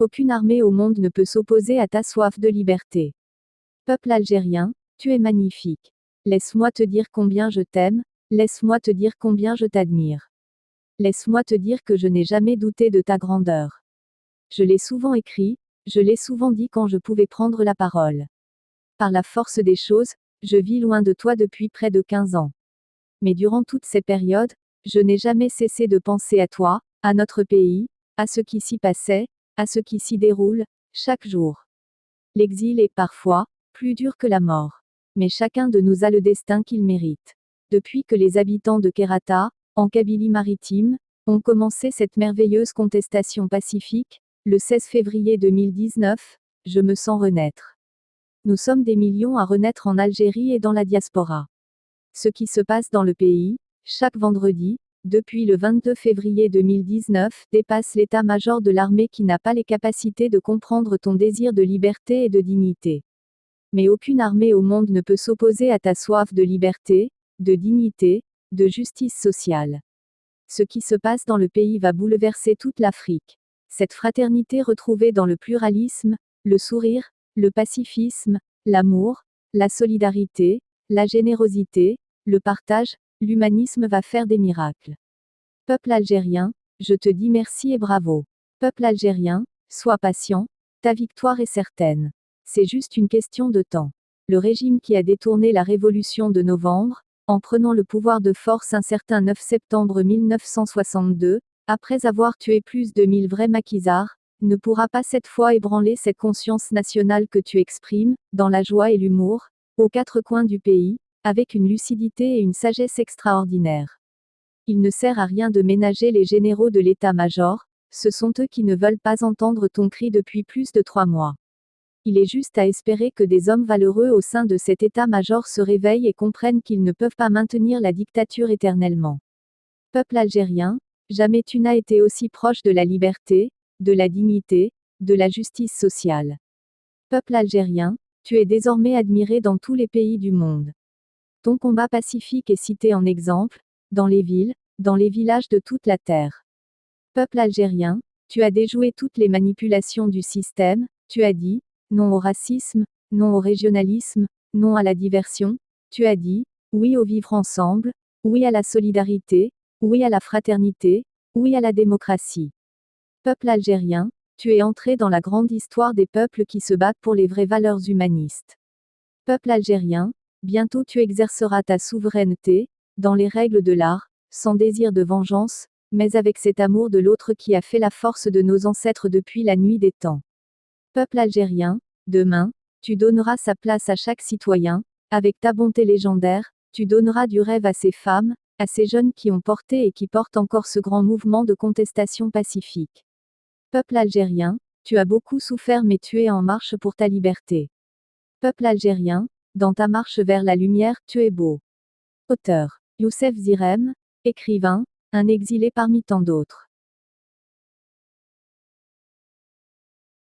Aucune armée au monde ne peut s'opposer à ta soif de liberté. Peuple algérien, tu es magnifique. Laisse-moi te dire combien je t'aime, laisse-moi te dire combien je t'admire. Laisse-moi te dire que je n'ai jamais douté de ta grandeur. Je l'ai souvent écrit, je l'ai souvent dit quand je pouvais prendre la parole. Par la force des choses, je vis loin de toi depuis près de 15 ans. Mais durant toutes ces périodes, je n'ai jamais cessé de penser à toi, à notre pays, à ce qui s'y passait, à ce qui s'y déroule, chaque jour. L'exil est parfois plus dur que la mort. Mais chacun de nous a le destin qu'il mérite. Depuis que les habitants de Kerata, en Kabylie-Maritime, ont commencé cette merveilleuse contestation pacifique, le 16 février 2019, je me sens renaître. Nous sommes des millions à renaître en Algérie et dans la diaspora. Ce qui se passe dans le pays, chaque vendredi, depuis le 22 février 2019, dépasse l'état-major de l'armée qui n'a pas les capacités de comprendre ton désir de liberté et de dignité. Mais aucune armée au monde ne peut s'opposer à ta soif de liberté, de dignité, de justice sociale. Ce qui se passe dans le pays va bouleverser toute l'Afrique. Cette fraternité retrouvée dans le pluralisme, le sourire, le pacifisme, l'amour, la solidarité, la générosité, le partage, l'humanisme va faire des miracles. Peuple algérien, je te dis merci et bravo. Peuple algérien, sois patient, ta victoire est certaine. C'est juste une question de temps. Le régime qui a détourné la révolution de novembre, en prenant le pouvoir de force un certain 9 septembre 1962, après avoir tué plus de 1000 vrais maquisards, ne pourra pas cette fois ébranler cette conscience nationale que tu exprimes, dans la joie et l'humour, aux quatre coins du pays, avec une lucidité et une sagesse extraordinaires. Il ne sert à rien de ménager les généraux de l'état-major, ce sont eux qui ne veulent pas entendre ton cri depuis plus de 3 mois. Il est juste à espérer que des hommes valeureux au sein de cet état-major se réveillent et comprennent qu'ils ne peuvent pas maintenir la dictature éternellement. Peuple algérien, jamais tu n'as été aussi proche de la liberté, de la dignité, de la justice sociale. Peuple algérien, tu es désormais admiré dans tous les pays du monde. Ton combat pacifique est cité en exemple, dans les villes, dans les villages de toute la terre. Peuple algérien, tu as déjoué toutes les manipulations du système, tu as dit, non au racisme, non au régionalisme, non à la diversion, tu as dit, oui au vivre ensemble, oui à la solidarité, oui à la fraternité, oui à la démocratie. Peuple algérien, tu es entré dans la grande histoire des peuples qui se battent pour les vraies valeurs humanistes. Peuple algérien, bientôt tu exerceras ta souveraineté, dans les règles de l'art, sans désir de vengeance, mais avec cet amour de l'autre qui a fait la force de nos ancêtres depuis la nuit des temps. Peuple algérien, demain, tu donneras sa place à chaque citoyen, avec ta bonté légendaire, tu donneras du rêve à ces femmes, à ces jeunes qui ont porté et qui portent encore ce grand mouvement de contestation pacifique. Peuple algérien, tu as beaucoup souffert mais tu es en marche pour ta liberté. Peuple algérien, dans ta marche vers la lumière, tu es beau. Auteur, Youssef Zirem, écrivain, un exilé parmi tant d'autres.